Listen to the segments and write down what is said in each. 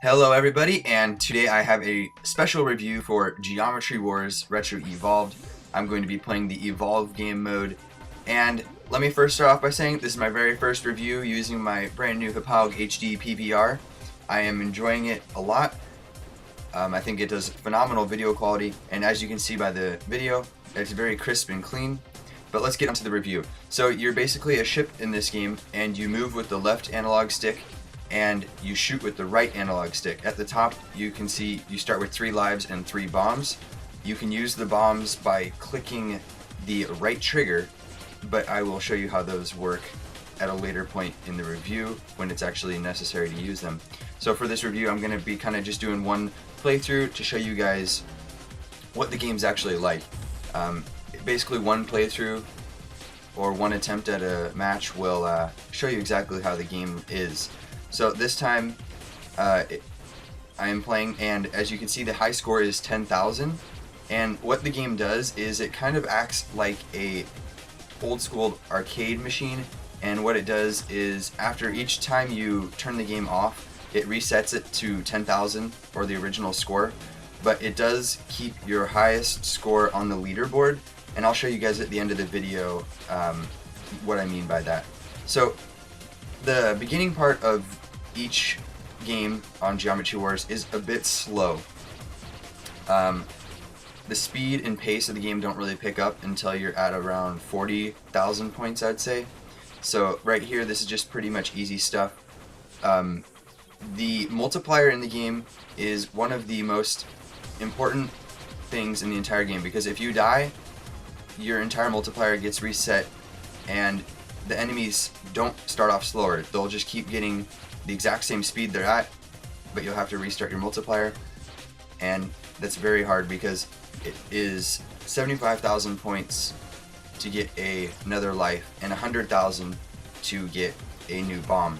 Hello everybody, and today I have a special review for Geometry Wars Retro Evolved. I'm going to be playing the Evolve game mode, and let me first start off by saying this is my very first review using my brand new Hauppauge HD PVR. I am enjoying it a lot. I think it does phenomenal video quality, and as you can see by the video, it's very crisp and clean. But let's get onto the review. So you're basically a ship in this game, and you move with the left analog stick and you shoot with the right analog stick. At the top you can see you start with 3 lives and 3 bombs. You can use the bombs by clicking the right trigger, but I will show you how those work at a later point in the review when it's actually necessary to use them. So for this review I'm going to be kind of just doing one playthrough to show you guys what the game's actually like. Basically one playthrough or one attempt at a match will show you exactly how the game is. So this time I am playing, and as you can see the high score is 10,000, and what the game does is it kind of acts like a old school arcade machine, and what it does is after each time you turn the game off it resets it to 10,000 or the original score, but it does keep your highest score on the leaderboard, and I'll show you guys at the end of the video what I mean by that. So the beginning part of each game on Geometry Wars is a bit slow. The speed and pace of the game don't really pick up until you're at around 40,000 points, I'd say. So right here this is just pretty much easy stuff. The multiplier in the game is one of the most important things in the entire game, because if you die your entire multiplier gets reset and the enemies don't start off slower. They'll just keep getting the exact same speed they're at, but you'll have to restart your multiplier, and that's very hard because it is 75,000 points to get another life and 100,000 to get a new bomb.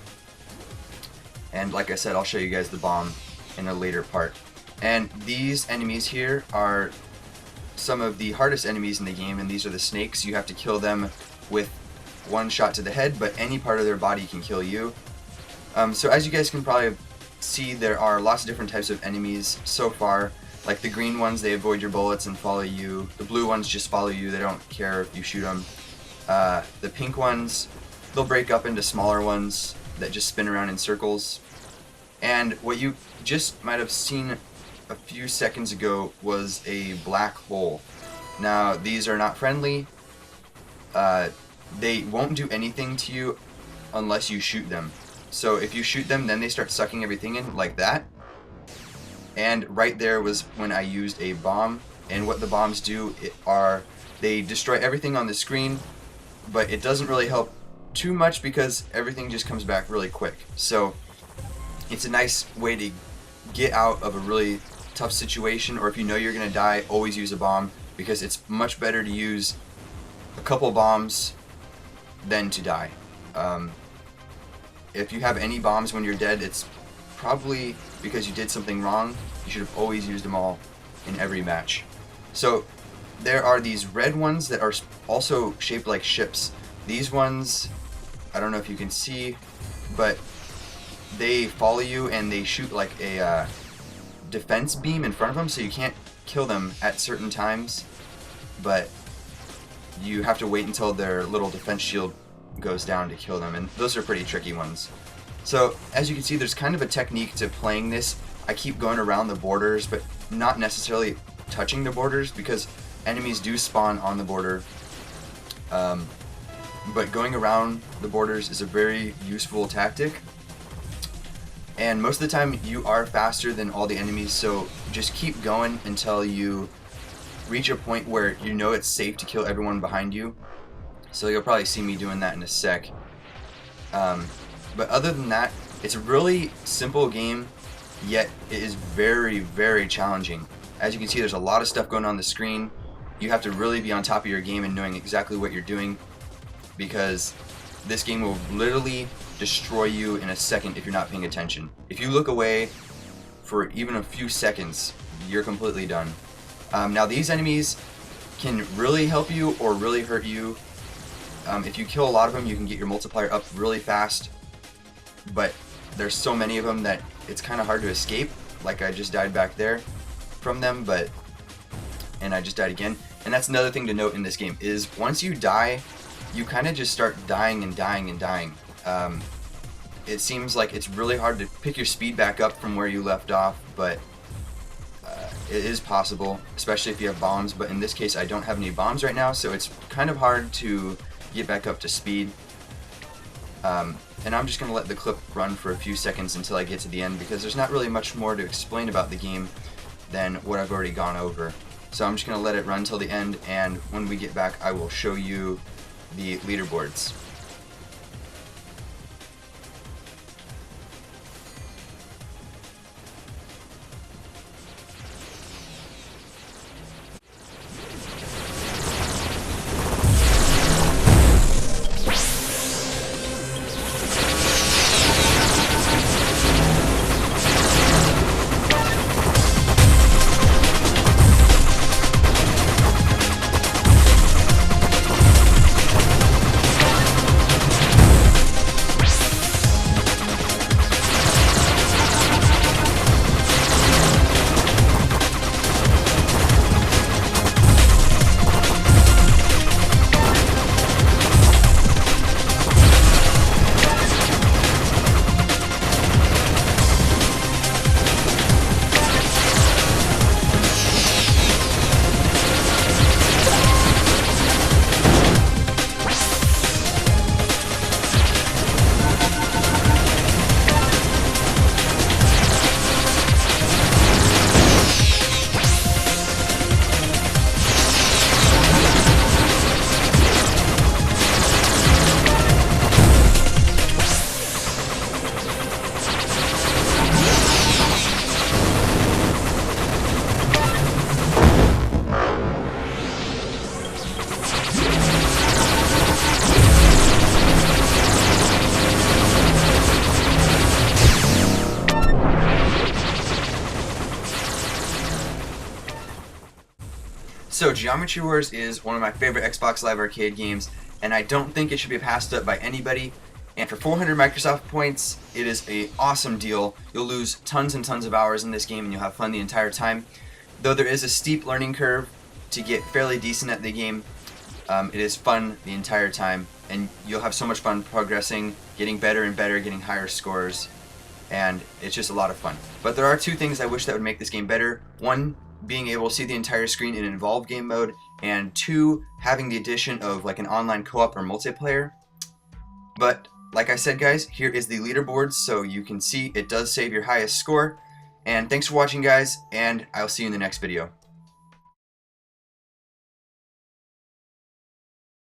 And like I said, I'll show you guys the bomb in a later part. And these enemies here are some of the hardest enemies in the game, and these are the snakes. You have to kill them with one shot to the head, but any part of their body can kill you. So as you guys can probably see, there are lots of different types of enemies so far. Like the green ones, they avoid your bullets and follow you. The blue ones just follow you, they don't care if you shoot them. The pink ones, they'll break up into smaller ones that just spin around in circles. And what you just might have seen a few seconds ago was a black hole. Now these are not friendly. They won't do anything to you unless you shoot them. So if you shoot them, then they start sucking everything in like that. And right there was when I used a bomb, and what the bombs do are they destroy everything on the screen, but it doesn't really help too much because everything just comes back really quick. So it's a nice way to get out of a really tough situation, or if you know you're gonna die, always use a bomb, because it's much better to use a couple bombs than to die. If you have any bombs when you're dead, it's probably because you did something wrong. You should have always used them all in every match. So there are these red ones that are also shaped like ships. These ones, I don't know if you can see, but they follow you and they shoot like a defense beam in front of them, so you can't kill them at certain times, but you have to wait until their little defense shield goes down to kill them, and those are pretty tricky ones. So as you can see, there's kind of a technique to playing this. I keep going around the borders, but not necessarily touching the borders, because enemies do spawn on the border. But going around the borders is a very useful tactic, and most of the time you are faster than all the enemies, so just keep going until you reach a point where you know it's safe to kill everyone behind you. So you'll probably see me doing that in a sec. But other than that, it's a really simple game, yet it is very, very challenging. As you can see, there's a lot of stuff going on the screen. You have to really be on top of your game and knowing exactly what you're doing, because this game will literally destroy you in a second if you're not paying attention. If you look away for even a few seconds, you're completely done. Now these enemies can really help you or really hurt you. If you kill a lot of them, you can get your multiplier up really fast, but there's so many of them that it's kind of hard to escape. Like I just died back there from them, and I just died again. And that's another thing to note in this game is once you die, you kind of just start dying and dying and dying. It seems like it's really hard to pick your speed back up from where you left off, but it is possible, especially if you have bombs. But in this case, I don't have any bombs right now, so it's kind of hard to get back up to speed. And I'm just going to let the clip run for a few seconds until I get to the end, because there's not really much more to explain about the game than what I've already gone over. So I'm just going to let it run till the end, and when we get back I will show you the leaderboards. So Geometry Wars is one of my favorite Xbox Live Arcade games, and I don't think it should be passed up by anybody. And for 400 Microsoft points, it is an awesome deal. You'll lose tons and tons of hours in this game, and you'll have fun the entire time. Though there is a steep learning curve to get fairly decent at the game, it is fun the entire time, and you'll have so much fun progressing, getting better and better, getting higher scores, and it's just a lot of fun. But there are two things I wish that would make this game better. One, being able to see the entire screen in Involved game mode, and two, having the addition of like an online co-op or multiplayer. But like I said, guys, here is the leaderboards, so you can see it does save your highest score. And thanks for watching, guys, and I'll see you in the next video.